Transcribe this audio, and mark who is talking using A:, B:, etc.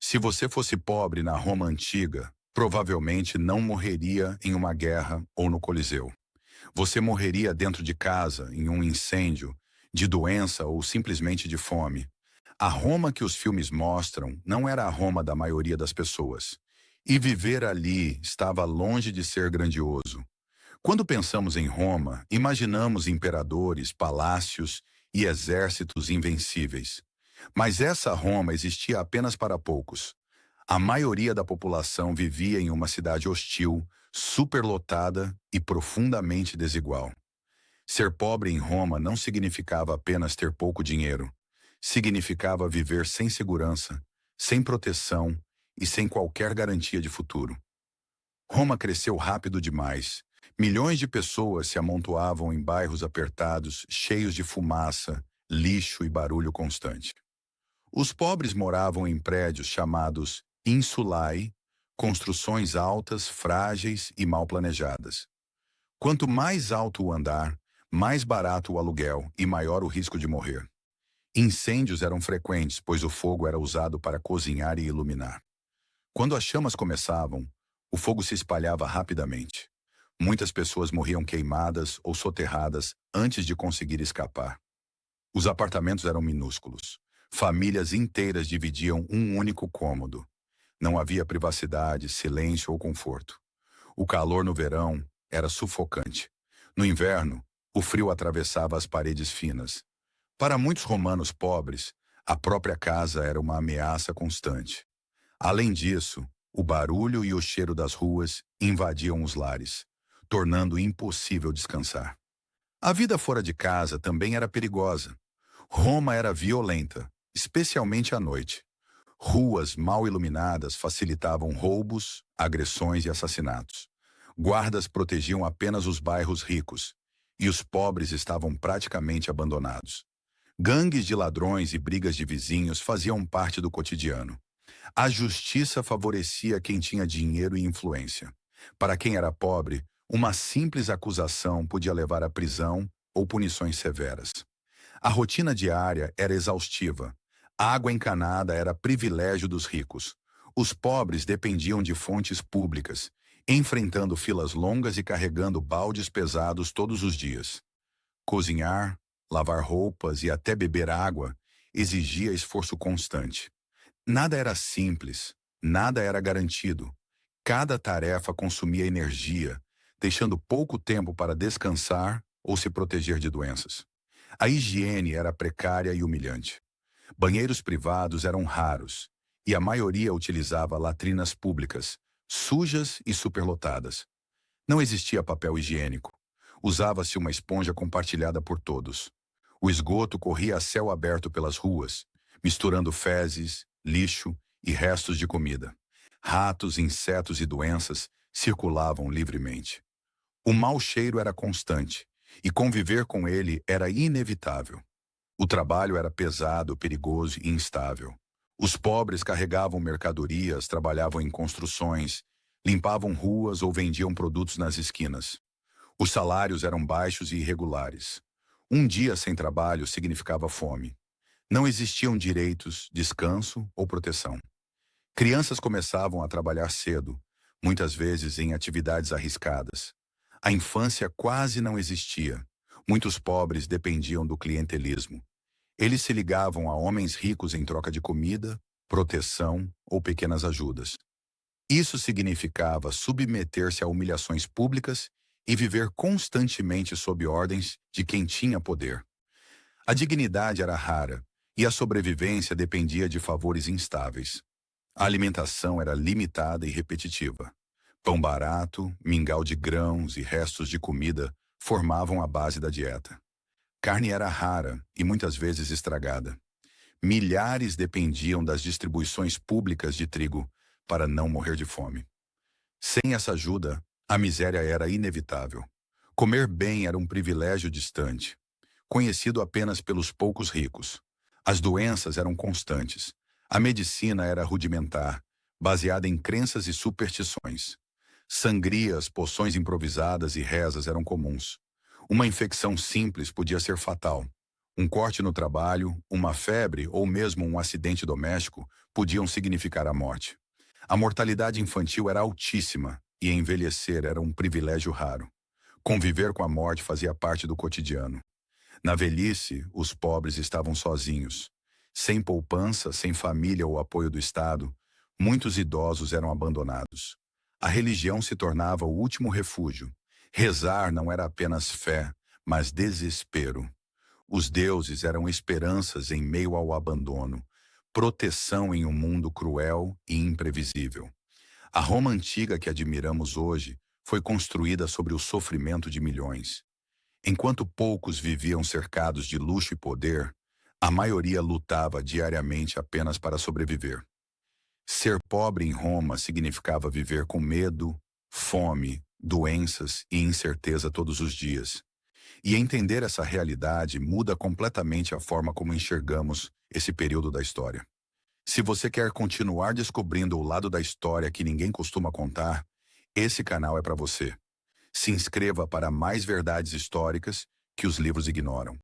A: Se você fosse pobre na Roma antiga, provavelmente não morreria em uma guerra ou no Coliseu. Você morreria dentro de casa, em um incêndio, de doença ou simplesmente de fome. A Roma que os filmes mostram não era a Roma da maioria das pessoas. E viver ali estava longe de ser grandioso. Quando pensamos em Roma, imaginamos imperadores, palácios e exércitos invencíveis. Mas essa Roma existia apenas para poucos. A maioria da população vivia em uma cidade hostil, superlotada e profundamente desigual. Ser pobre em Roma não significava apenas ter pouco dinheiro. Significava viver sem segurança, sem proteção e sem qualquer garantia de futuro. Roma cresceu rápido demais. Milhões de pessoas se amontoavam em bairros apertados, cheios de fumaça, lixo e barulho constante. Os pobres moravam em prédios chamados insulae, construções altas, frágeis e mal planejadas. Quanto mais alto o andar, mais barato o aluguel e maior o risco de morrer. Incêndios eram frequentes, pois o fogo era usado para cozinhar e iluminar. Quando as chamas começavam, o fogo se espalhava rapidamente. Muitas pessoas morriam queimadas ou soterradas antes de conseguir escapar. Os apartamentos eram minúsculos. Famílias inteiras dividiam um único cômodo. Não havia privacidade, silêncio ou conforto. O calor no verão era sufocante. No inverno, o frio atravessava as paredes finas. Para muitos romanos pobres, a própria casa era uma ameaça constante. Além disso, o barulho e o cheiro das ruas invadiam os lares, tornando impossível descansar. A vida fora de casa também era perigosa. Roma era violenta, especialmente à noite. Ruas mal iluminadas facilitavam roubos, agressões e assassinatos. Guardas protegiam apenas os bairros ricos, e os pobres estavam praticamente abandonados. Gangues de ladrões e brigas de vizinhos faziam parte do cotidiano. A justiça favorecia quem tinha dinheiro e influência. Para quem era pobre, uma simples acusação podia levar à prisão ou punições severas. A rotina diária era exaustiva. A água encanada era privilégio dos ricos. Os pobres dependiam de fontes públicas, enfrentando filas longas e carregando baldes pesados todos os dias. Cozinhar, lavar roupas e até beber água exigia esforço constante. Nada era simples, nada era garantido. Cada tarefa consumia energia, deixando pouco tempo para descansar ou se proteger de doenças. A higiene era precária e humilhante. Banheiros privados eram raros, e a maioria utilizava latrinas públicas, sujas e superlotadas. Não existia papel higiênico. Usava-se uma esponja compartilhada por todos. O esgoto corria a céu aberto pelas ruas, misturando fezes, lixo e restos de comida. Ratos, insetos e doenças circulavam livremente. O mau cheiro era constante, e conviver com ele era inevitável. O trabalho era pesado, perigoso e instável. Os pobres carregavam mercadorias, trabalhavam em construções, limpavam ruas ou vendiam produtos nas esquinas. Os salários eram baixos e irregulares. Um dia sem trabalho significava fome. Não existiam direitos, descanso ou proteção. Crianças começavam a trabalhar cedo, muitas vezes em atividades arriscadas. A infância quase não existia. Muitos pobres dependiam do clientelismo. Eles se ligavam a homens ricos em troca de comida, proteção ou pequenas ajudas. Isso significava submeter-se a humilhações públicas e viver constantemente sob ordens de quem tinha poder. A dignidade era rara e a sobrevivência dependia de favores instáveis. A alimentação era limitada e repetitiva. Pão barato, mingau de grãos e restos de comida formavam a base da dieta. Carne era rara e muitas vezes estragada. Milhares dependiam das distribuições públicas de trigo para não morrer de fome. Sem essa ajuda, a miséria era inevitável. Comer bem era um privilégio distante, conhecido apenas pelos poucos ricos. As doenças eram constantes. A medicina era rudimentar, baseada em crenças e superstições. Sangrias, poções improvisadas e rezas eram comuns. Uma infecção simples podia ser fatal. Um corte no trabalho, uma febre ou mesmo um acidente doméstico podiam significar a morte. A mortalidade infantil era altíssima e envelhecer era um privilégio raro. Conviver com a morte fazia parte do cotidiano. Na velhice, os pobres estavam sozinhos. Sem poupança, sem família ou apoio do Estado, muitos idosos eram abandonados. A religião se tornava o último refúgio. Rezar não era apenas fé, mas desespero. Os deuses eram esperanças em meio ao abandono, proteção em um mundo cruel e imprevisível. A Roma antiga que admiramos hoje foi construída sobre o sofrimento de milhões. Enquanto poucos viviam cercados de luxo e poder, a maioria lutava diariamente apenas para sobreviver. Ser pobre em Roma significava viver com medo, fome, doenças e incerteza todos os dias. E entender essa realidade muda completamente a forma como enxergamos esse período da história. Se você quer continuar descobrindo o lado da história que ninguém costuma contar, esse canal é para você. Se inscreva para mais verdades históricas que os livros ignoram.